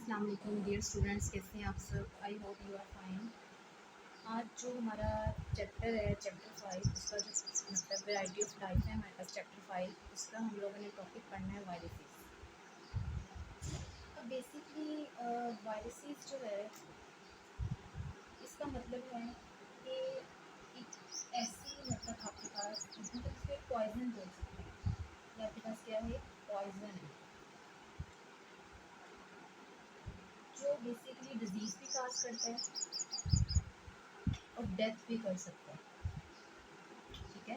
अस्सलाम वालेकुम dear students, कैसे हैं आप सब? I hope you are fine. आज जो हमारा चैप्टर है चैप्टर 5, उसका जो मतलब वैरायटी ऑफ टाइप है हमारे पास चैप्टर 5, उसका हम लोगों ने टॉपिक पढ़ना है वायरसेस। अब बेसिकली वायरसेस जो है इसका मतलब है कि एक ऐसी मतलब आपके पास मतलब इसको एक पॉइजन बोल सकते हैं। ये आपके पास क्या है? पॉइजन है जो बेसिकली डिजीज़ भी काज करता है और डेथ भी कर सकता है। ठीक है,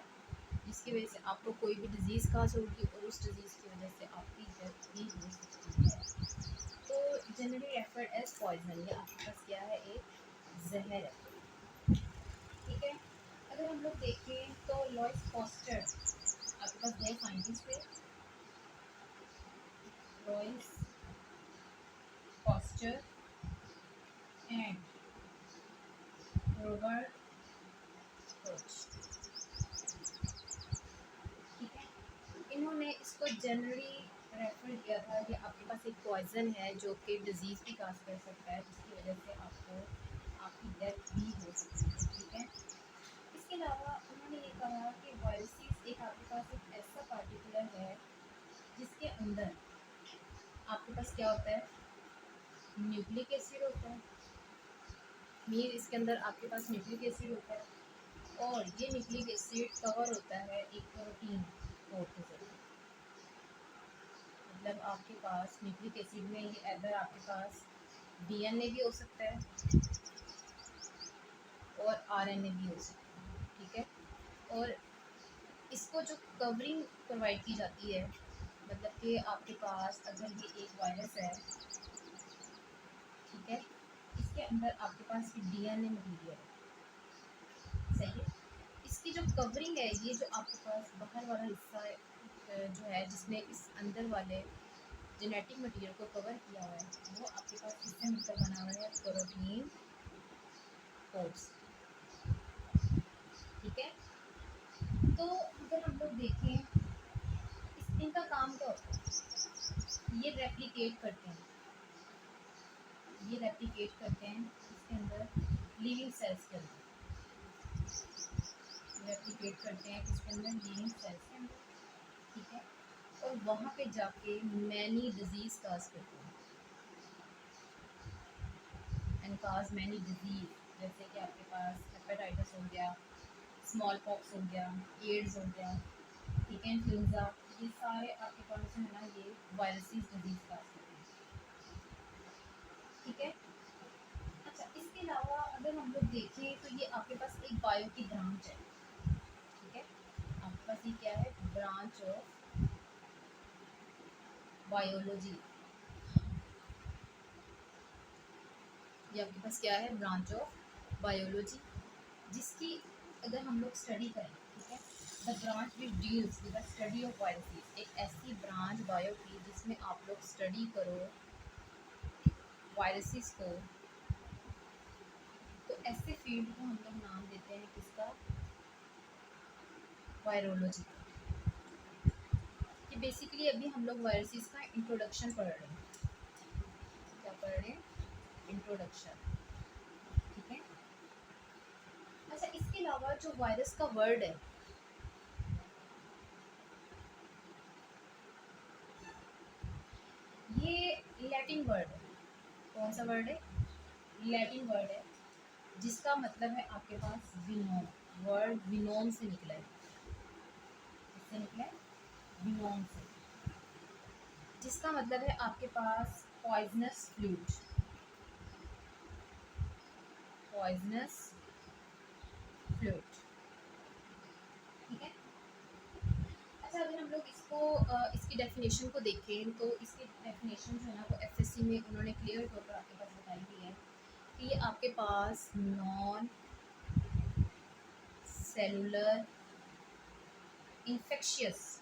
जिसकी वजह से आपको कोई भी डिज़ीज़ काज होगी और उस डिज़ीज़ की वजह से आपकी डेथ भी हो सकती है। तो जनरली रेफर्ड एज पॉइजन, या आपके पास क्या है? एक जहर है। ठीक है, अगर हम लोग देखें तो लॉइस फॉस्टर आपके पास दो साइंटिस्ट थे, लॉइस फॉस्टर एंड रॉबर्ट कोच। ठीक है, इन्होंने इसको जनरली रेफर किया था कि आपके पास एक पॉइजन है जो कि डिजीज़ भी काज कर सकता है, जिसकी वजह से आपको आपकी डेथ भी हो सकती है। ठीक है, इसके अलावा उन्होंने ये कहा कि वायरसेस एक आपके पास एक ऐसा पार्टिकुलर है जिसके अंदर आपके पास क्या होता है? न्यूक्लिक एसिड होता है। मीन इसके अंदर आपके पास न्यूक्लिक एसिड होता है और ये न्यूक्लिक एसिड कवर होता है एक प्रोटीन कोड के जरिए। मतलब आपके पास न्यूक्लिक एसिड में ये अदर आपके पास डीएनए भी हो सकता है और आरएनए भी हो सकता है। ठीक है, और इसको जो कवरिंग प्रोवाइड की जाती है, मतलब कि आपके पास अगर ये एक वायरस है, ठीक है, इसके अंदर आपके पास डीएनए मटीरियल है, सही है। इसकी जो कवरिंग है, ये जो आपके पास बाहर वाला हिस्सा है, जो है जिसने इस अंदर वाले जेनेटिक मटीरियल को कवर किया हुआ है, वो आपके पास किससे मिलकर बना हुआ है? Protein codes. ठीक है, तो अगर हम लोग देखें इनका काम क्या होता है? ये रेप्लिकेट करते हैं, ये रेप्लिकेट करते हैं इसके अंदर लिविंग सेल्स के अंदर, रेप्लिकेट करते हैं इसके अंदर लिविंग सेल्स के अंदर। ठीक है, और वहाँ पे जाके मैनी डिजीज़ काज करते हैं एंड काज मैनी डिजीज़, जैसे कि आपके पास हेपेटाइटिस हो गया, स्मॉल पॉक्स हो गया, एड्स हो गया, ठीक है, इन्फ्लुएंजा, ये सारे आपके पास जो है ना ये वायरसेस डिजीज़ काज करते हैं। ठीक है, अच्छा, इसके अलावा अगर हम लोग देखें तो ये आपके पास एक बायो की ब्रांच है। ठीक है, आपके पास ये क्या है? Branch of biology. ये आपके पास क्या है? ब्रांच ऑफ बायोलॉजी, जिसकी अगर हम लोग स्टडी करें, ठीक है, the branch which deals with the study of viruses, एक ऐसी ब्रांच बायो की जिसमें आप लोग स्टडी करो वायरसेस को, तो ऐसे फील्ड को हम लोग नाम देते हैं किसका? वायरोलॉजी। कि बेसिकली अभी हम लोग वायरसेस का इंट्रोडक्शन पढ़ रहे हैं। क्या पढ़ रहे हैं? इंट्रोडक्शन। ठीक है, अच्छा, इसके अलावा जो वायरस का वर्ड है, ये लैटिन वर्ड है। कौन सा वर्ड है? लैटिन वर्ड है, जिसका मतलब है आपके पास विनोम। वर्ड विनोम से निकला है। किससे निकला है? विनोम से, जिसका मतलब है आपके पास पॉइजनस फ्लूइड, पॉइजनस फ्लूइड। ठीक है, अच्छा, अगर हम लोग इसको इसकी डेफिनेशन को देखें तो इसकी डेफिनेशन जो है ना वो एफएससी में उन्होंने क्लियर तौर पर आपके पास बताई हुई है कि ये आपके पास नॉन सेलुलर इन्फेक्शियस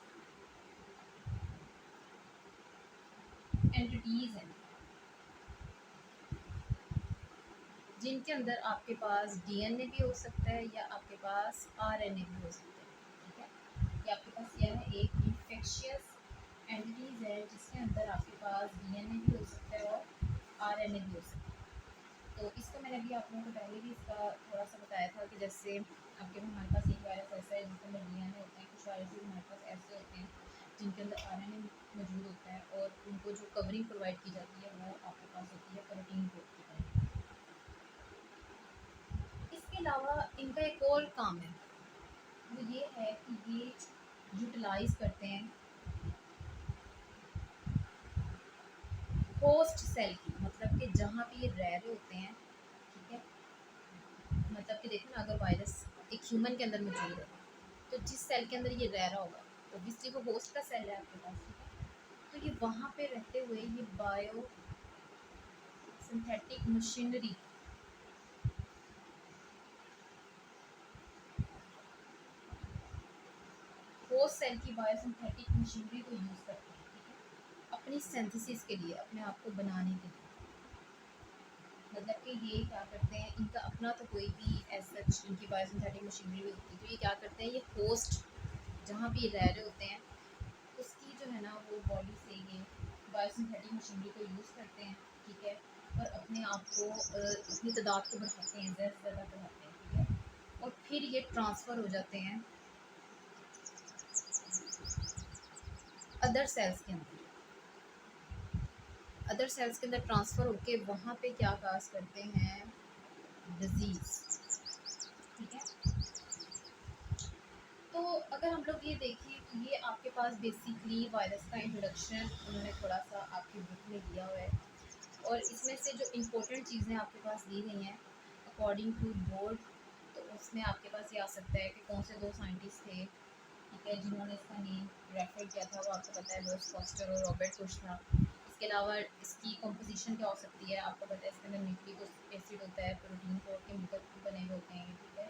एंटिटीज़ हैं, जिनके अंदर आपके पास डीएनए भी हो सकता है या आपके पास आरएनए भी हो सकता है। ठीक है, ये आपके पास क्या है? एक इन्फेक्शियस एंटिटीज़ है जिसके अंदर आपके पास डीएनए भी हो सकता है और आरएनए भी हो सकता है। तो इसको मैंने भी आप लोगों को पहले भी इसका थोड़ा सा बताया था कि जैसे आपके हमारे पास एक वायरस ऐसा है जिसके अंदर डीएनए होते हैं, कुछ वायरसेस हमारे पास ऐसे होते हैं जिनके अंदर आरएनए मौजूद होता है और उनको जो कवरिंग प्रोवाइड की जाती है वो आपके पास होती है प्रोटीन कोड की तरह। इसके अलावा इनका एक और काम है, वो ये है कि ये यूटिलाइज करते हैं होस्ट सेल की, मतलब कि जहाँ पे ये रह रहे होते हैं, ठीक है। मतलब कि देखो ना, अगर वायरस एक ह्यूमन के अंदर मौजूद है तो जिस सेल के अंदर ये रह रहा होगा ओब्वियसली वो होस्ट का सेल है आपके पास, ठीक है। तो ये वहाँ पे रहते हुए ये bio synthetic machinery host cell की बायो सिंथेटिक मशीनरी को यूज़ करते हैं, ठीक है, अपनी सिंथेसिस के लिए, अपने आप को बनाने के लिए। मतलब कि ये क्या करते हैं, इनका अपना तो कोई भी ऐसा इनकी बायोसिंथेटिक मशीनरी भी होती है, तो ये क्या करते हैं, ये होस्ट जहाँ भी ये रह रहे होते हैं उसकी जो है ना वो बॉडी से ये बायोसिंथेटिक मशीनरी को यूज़ करते हैं, ठीक है, और अपने आप को अपनी तादाद को बढ़ाते हैं, ज़्यादा से ज़्यादा बढ़ाते हैं, ठीक है, और फिर ये ट्रांसफ़र हो जाते हैं अदर सेल्स के अंदर। अदर सेल्स के अंदर ट्रांसफ़र होके वहाँ पे क्या काज करते हैं, डिजीज़, ठीक है। तो अगर हम लोग ये देखें कि ये आपके पास बेसिकली वायरस का इंट्रोडक्शन उन्होंने थोड़ा सा आपकी बुक में दिया हुआ है, और इसमें से जो इम्पोर्टेंट चीज़ें आपके पास दी गई हैं अकॉर्डिंग टू बोर्ड, तो उसमें आपके पास ये आ सकता है कि कौन से दो साइंटिस्ट थे, ठीक है, जिन्होंने इसका नेम रेफर किया था, वो आपको पता है लुईस पास्चर और रॉबर्ट कोच था। इसके अलावा इसकी कंपोजिशन क्या हो सकती है, आपको पता है इसके अंदर न्यूक्लिक एसिड होता है, प्रोटीन को केमिकल बने हुए होते हैं, ठीक है।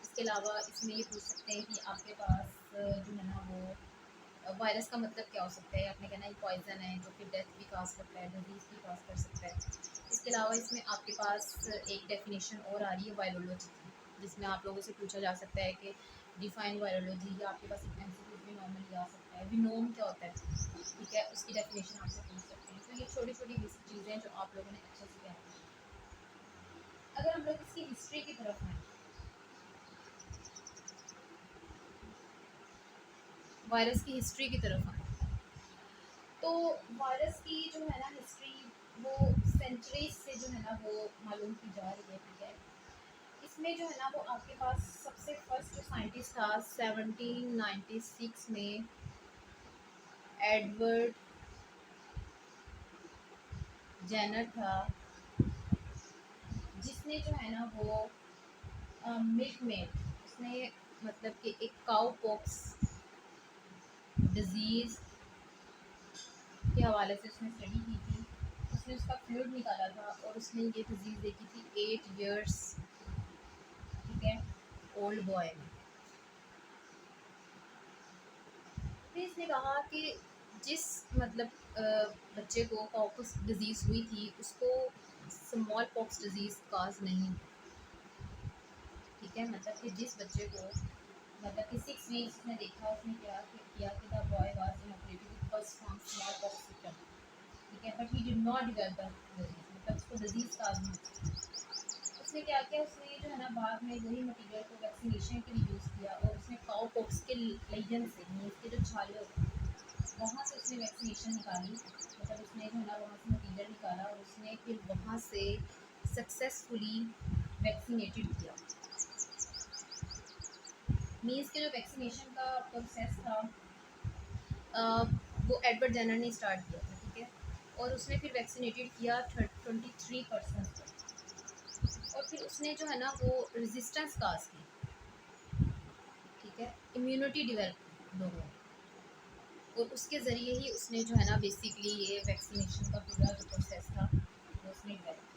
इसके अलावा इसमें ये पूछ सकते हैं कि आपके पास जो है ना वो वायरस का मतलब क्या हो सकता है, आपने कहना है पॉइजन है जो कि डेथ भी काज करता है, डिजीज़ भी काज कर सकता है। इसके अलावा इसमें आपके पास एक डेफिनेशन और आ रही है वायरोलॉजी की, जिसमें आप लोगों से पूछा जा सकता है कि डिफाइन वायरोलॉजी, या आपके पास एक एमसीक्यू भी नॉर्मली आ सकता है, विनोम क्या होता है, ठीक है, उसकी डेफिनेशन आपसे पूछ सकते हैं। तो ये छोटी छोटी बेसिक चीज़ें हैं जो आप लोगों ने अच्छे से कहना है। अगर हम लोग इसकी हिस्ट्री की तरफ आएँ, वायरस की हिस्ट्री की तरफ आए, तो वायरस की जो है ना हिस्ट्री वो सेंचुरीज से जो है ना वो मालूम की जा रही है, ठीक है। इसमें जो है ना वो आपके पास सबसे फर्स्ट जो साइंटिस्ट था 1796 में एडवर्ड जेनर था, जिसने जो है ना वो मिल्क मेड, उसने मतलब कि एक काउ पॉक्स डिजीज़ के हवाले से उसने स्टडी की थी। उसने उसका फ्लूइड निकाला था और उसने ये डिजीज़ देखी थी 8 इयर्स, ठीक है, ओल्ड बॉय में। फिर इसने कहा कि जिस मतलब बच्चे को कॉकस डिजीज़ हुई थी उसको स्मॉल पॉक्स डिजीज़ काज नहीं हुई, ठीक है। मतलब कि जिस बच्चे को मतलब कि 6 वीक्स उसने देखा, उसने क्या किया कि the boy was inoculated with first from small pox symptom, ठीक है, but he did not develop the disease, मतलब उसको डिजीज़ काज नहीं हुई। उसने क्या किया, उसने जो है ना बाद में वही मटीरियल को वैक्सीनेशन के लिए यूज़ किया, और उसने काउ पॉक्स के लेजन से, यानी उसके जो छाले होते हैं वहाँ से उसने वैक्सीनेशन निकाली, मतलब उसने जो है ना वहाँ से मटीरियल निकाला और उसने फिर वहाँ से सक्सेसफुली वैक्सीनेटेड किया। मीन्स के जो वैक्सीनेशन का प्रोसेस था वो एडवर्ड जेनर ने स्टार्ट किया था, ठीक है, और उसने फिर वैक्सीनेटेड किया 23% को, और फिर उसने जो है ना वो रेजिस्टेंस काज की, ठीक है, इम्यूनिटी डेवलप लोगों में, और उसके ज़रिए ही उसने जो है ना बेसिकली ये वैक्सीनेशन का पूरा जो प्रोसेस था वो उसने डेवलप